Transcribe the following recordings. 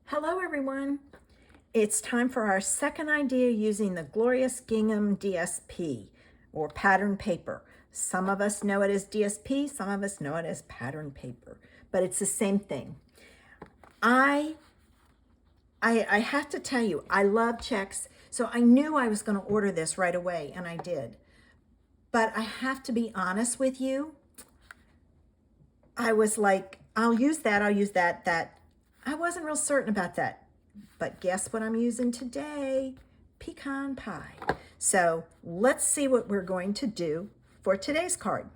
Hello everyone. It's time for our second idea using the Glorious Gingham DSP or pattern paper. Some of us know it as DSP, some of us know it as pattern paper, but it's the same thing. I have to tell you, I love checks, so I knew I was going to order this right away, and I did. But I have to be honest with you. I was like, I'll use that. I wasn't real certain about that. But guess what I'm using today? Pecan pie. So let's see what we're going to do for today's card.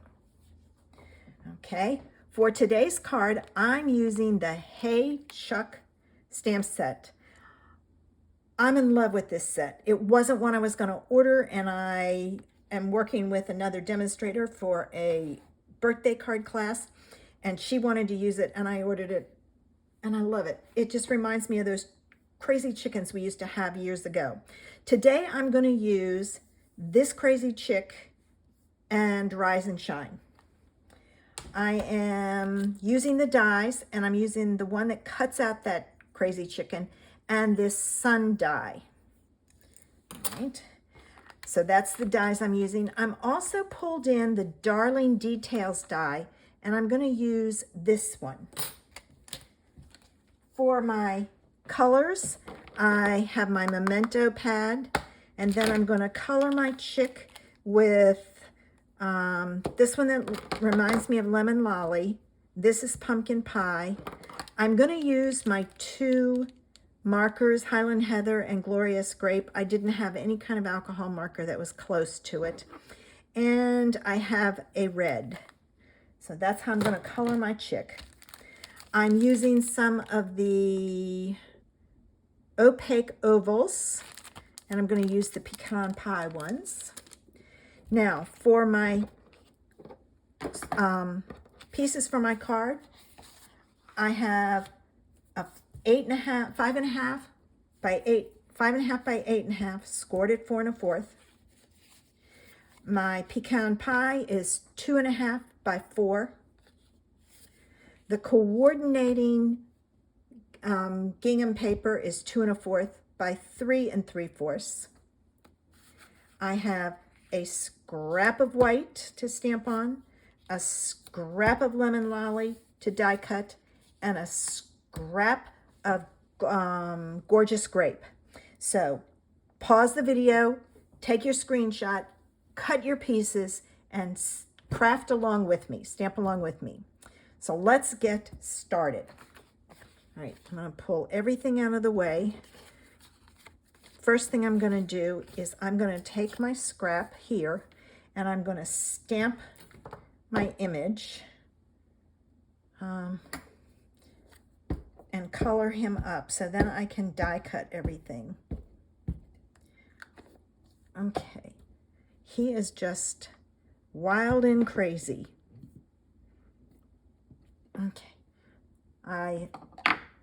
Okay, for today's card, I'm using the Hey Chuck stamp set. I'm in love with this set. It wasn't one I was going to order, and I am working with another demonstrator for a birthday card class, and she wanted to use it, and I ordered it, and I love it. It just reminds me of those crazy chickens we used to have years ago. Today, I'm going to use this crazy chick and Rise and Shine. I am using the dies, and I'm using the one that cuts out that crazy chicken and this sun die. All right. So that's the dies I'm using. I'm also pulled in the Darling Details die, and I'm going to use this one. For my colors, I have my Memento pad, and then I'm going to color my chick with this one that reminds me of Lemon Lolly. This is Pumpkin Pie. I'm going to use my two markers, Highland Heather and Glorious Grape. I didn't have any kind of alcohol marker that was close to it. And I have a red. So that's how I'm going to color my chick. I'm using some of the opaque ovals, and I'm going to use the pecan pie ones. Now, for my pieces for my card, I have a 5.5 by 8.5, scored at 4 1/4. My pecan pie is 2.5 by 4. The coordinating gingham paper is 2 1/4 by 3 3/4. I have a scrap of white to stamp on, a scrap of Lemon Lolly to die cut, and a scrap of Gorgeous Grape. So pause the video, take your screenshot, cut your pieces, and craft along with me, stamp along with me. So let's get started. All right, I'm going to pull everything out of the way. First thing I'm going to do is I'm going to take my scrap here, and I'm going to stamp my image and color him up, so then I can die cut everything. Okay, he is just wild and crazy. Okay,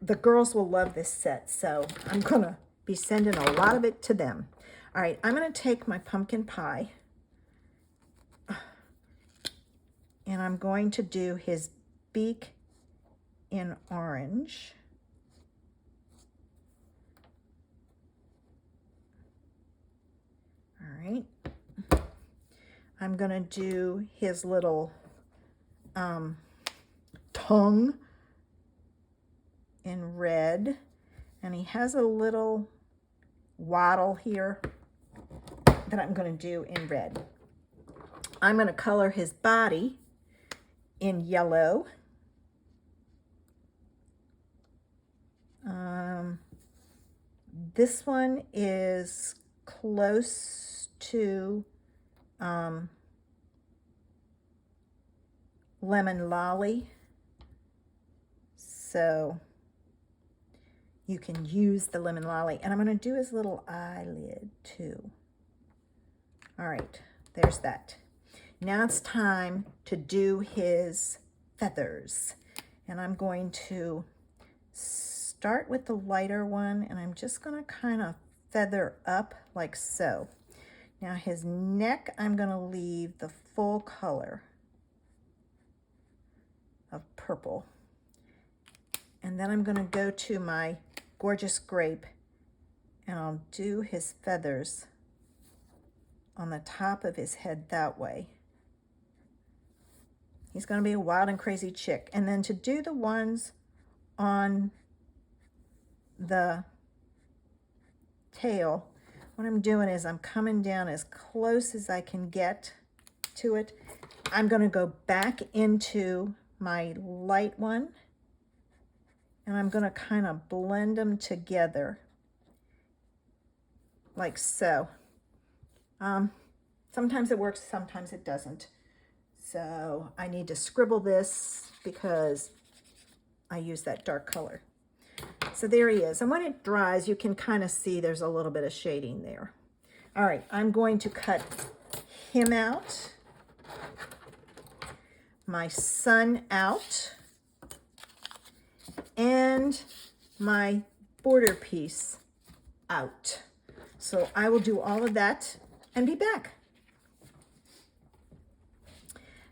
the girls will love this set, so I'm gonna be sending a lot of it to them. All right, I'm gonna take my pumpkin pie, and I'm going to do his beak in orange. All right, I'm gonna do his little tongue in red, and he has a little waddle here that I'm going to do in red. I'm going to color his body in yellow. This one is close to Lemon Lolly, so you can use the Lemon Lolly. And I'm going to do his little eyelid too. All right, there's that. Now it's time to do his feathers. And I'm going to start with the lighter one, and I'm just going to kind of feather up like so. Now his neck, I'm going to leave the full color of purple. And then I'm going to go to my gorgeous grape, and I'll do his feathers on the top of his head that way. He's going to be a wild and crazy chick. And then to do the ones on the tail, what I'm doing is I'm coming down as close as I can get to it. I'm going to go back into my light one, and I'm going to kind of blend them together like so. Sometimes it works, sometimes it doesn't. So I need to scribble this because I use that dark color. So there he is. And when it dries, you can kind of see there's a little bit of shading there. All right, I'm going to cut him out, my son out, and my border piece out. So I will do all of that and be back.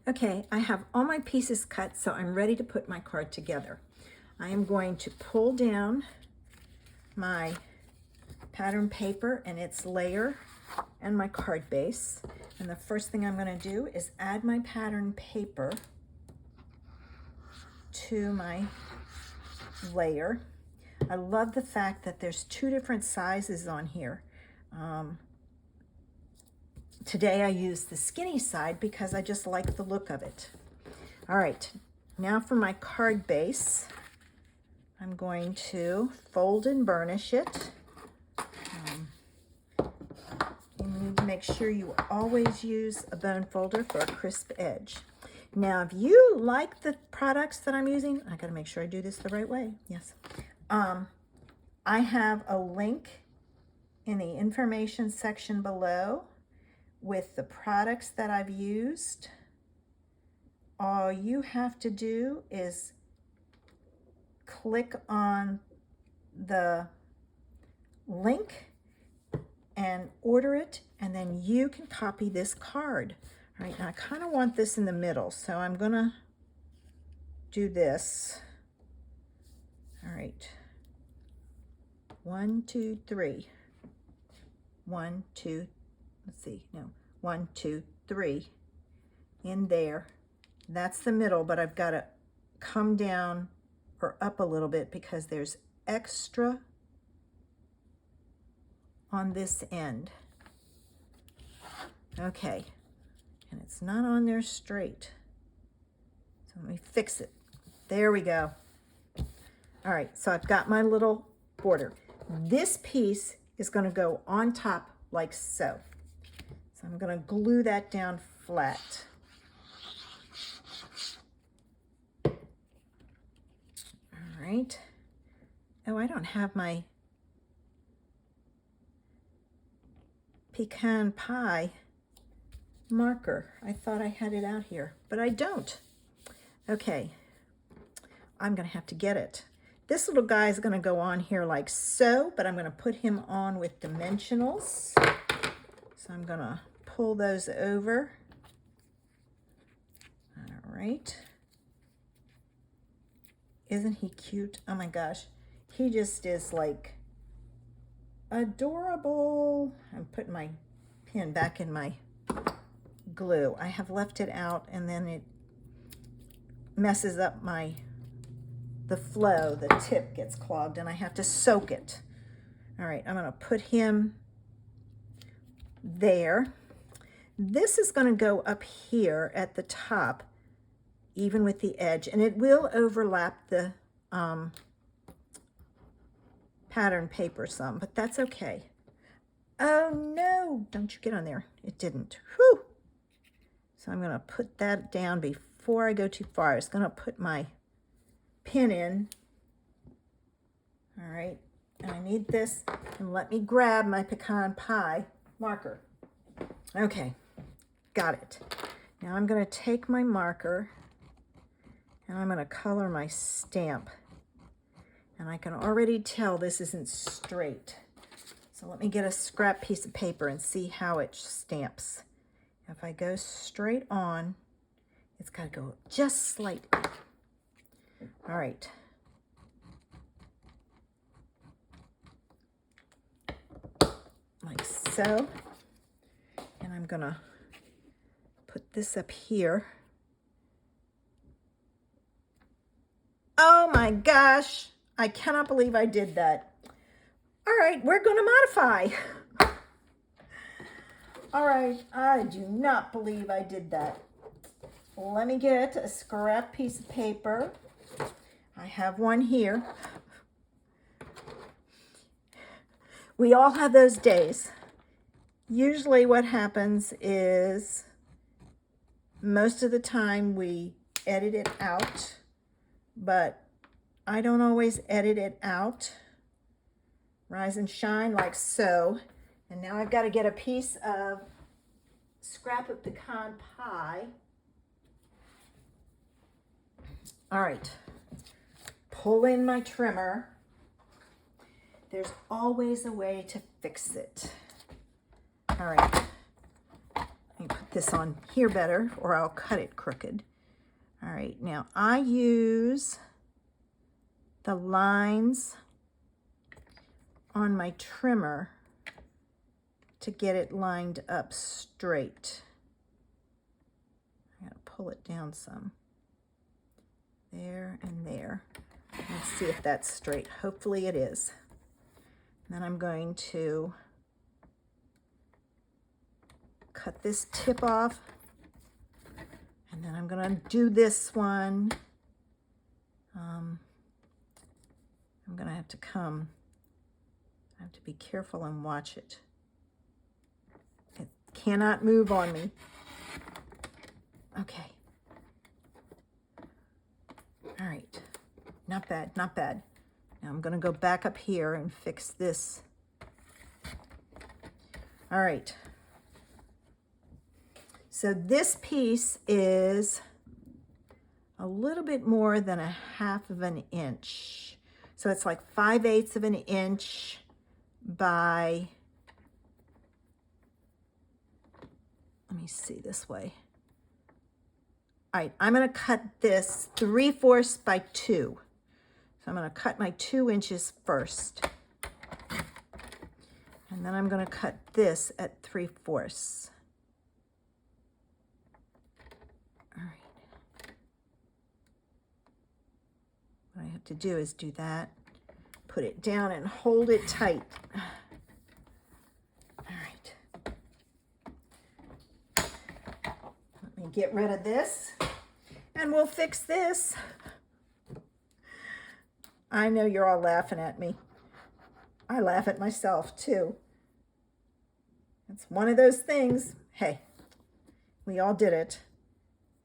Okay, I have all my pieces cut, so I'm ready to put my card together. I am going to pull down my pattern paper and its layer and my card base. And the first thing I'm going to do is add my pattern paper to my layer. I love the fact that there's 2 different sizes on here. Today I used the skinny side because I just like the look of it. All right, now for my card base. I'm going to fold and burnish it. You need to make sure you always use a bone folder for a crisp edge. Now, if you like the products that I'm using, I gotta make sure I do this the right way. Yes. I have a link in the information section below with the products that I've used. All you have to do is click on the link and order it, and then you can copy this card. All right, now I kind of want this in the middle, so I'm gonna do this. All right, 1, 2, 3. 1, 2, let's see, no, 1, 2, 3 in there. That's the middle, but I've got to come down or up a little bit because there's extra on this end. Okay, and it's not on there straight. So let me fix it. There we go. All right, so I've got my little border. This piece is going to go on top like so. So I'm going to glue that down flat. All right. Oh, I don't have my pecan pie marker. I thought I had it out here, but I don't. Okay, I'm going to have to get it. This little guy is going to go on here like so, but I'm going to put him on with dimensionals. So I'm going to pull those over. All right. Isn't he cute? Oh my gosh. He just is like adorable. I'm putting my pin back in my glue. I have left it out and then it messes up the flow. The tip gets clogged and I have to soak it. All right, I'm going to put him there. This is going to go up here at the top, even with the edge, and it will overlap the pattern paper some, but that's okay. Oh no, don't you get on there. It didn't. Whew. So I'm going to put that down before I go too far. I was going to put my pin in. All right, and I need this, and let me grab my pecan pie marker. Okay, got it. Now I'm going to take my marker and I'm going to color my stamp. And I can already tell this isn't straight. So let me get a scrap piece of paper and see how it stamps. If I go straight on, it's got to go just slightly. All right. like so. And I'm gonna put this up here. Oh my gosh, I cannot believe I did that. All right, we're gonna modify. All right, I do not believe I did that. Let me get a scrap piece of paper. I have one here. We all have those days. Usually what happens is most of the time we edit it out, but I don't always edit it out. Rise and shine like so. And now I've got to get a piece of scrap of pecan pie. All right, pull in my trimmer. There's always a way to fix it. All right, let me put this on here better or I'll cut it crooked. All right, now I use the lines on my trimmer to get it lined up straight. I gotta pull it down some. There and there. Let's see if that's straight. Hopefully it is. And then I'm going to cut this tip off. And then I'm going to do this one. I'm going to have to come. I have to be careful and watch it. It cannot move on me. Okay. All right, not bad, not bad. Now I'm gonna go back up here and fix this. All right. So this piece is a little bit more than 1/2 of an inch. So it's like 5/8 of an inch by, let me see this way. All right, I'm going to cut this 3/4 by 2. So I'm going to cut my 2 inches first. And then I'm going to cut this at 3/4. All right. What I have to do is do that, put it down and hold it tight. All right. Let me get rid of this. And we'll fix this. I know you're all laughing at me. I laugh at myself too. It's one of those things. Hey, we all did it.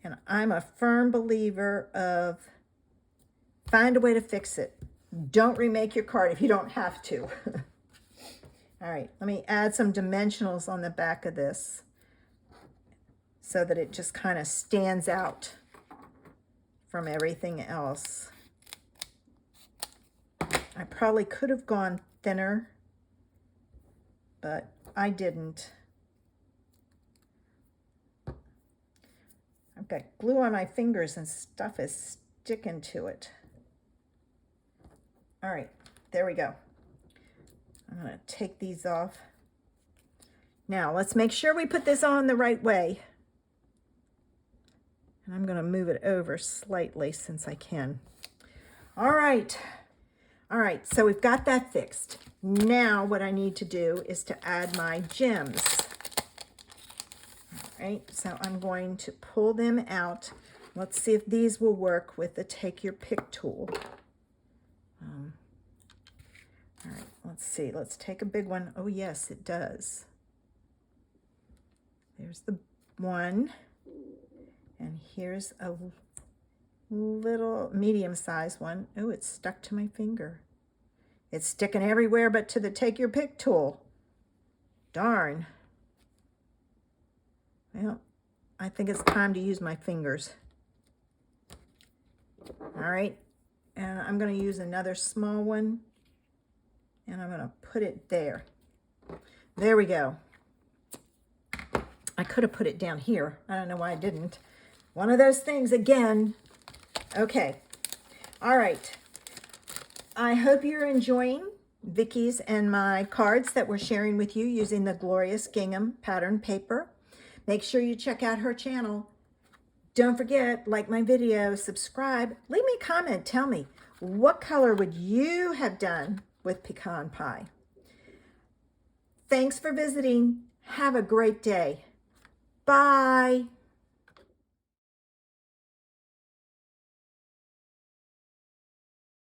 And I'm a firm believer of find a way to fix it. Don't remake your card if you don't have to. All right, let me add some dimensionals on the back of this so that it just kind of stands out from everything else. I probably could have gone thinner, but I didn't. I've got glue on my fingers and stuff is sticking to it. All right, there we go. I'm gonna take these off. Now let's make sure we put this on the right way. And I'm gonna move it over slightly since I can. All right, so we've got that fixed. Now what I need to do is to add my gems. All right, so I'm going to pull them out. Let's see if these will work with the Take Your Pick tool. All right, let's see. Let's take a big one. Oh, yes, it does. There's the one. And here's a little medium-sized one. Oh, it's stuck to my finger. It's sticking everywhere but to the Take Your Pick tool. Darn. Well, I think it's time to use my fingers. All right, and I'm going to use another small one. And I'm going to put it there. There we go. I could have put it down here. I don't know why I didn't. One of those things again. Okay. All right. I hope you're enjoying Vicky's and my cards that we're sharing with you using the Glorious Gingham pattern paper. Make sure you check out her channel. Don't forget, like my video, subscribe, leave me a comment, tell me, what color would you have done with pecan pie? Thanks for visiting. Have a great day. Bye.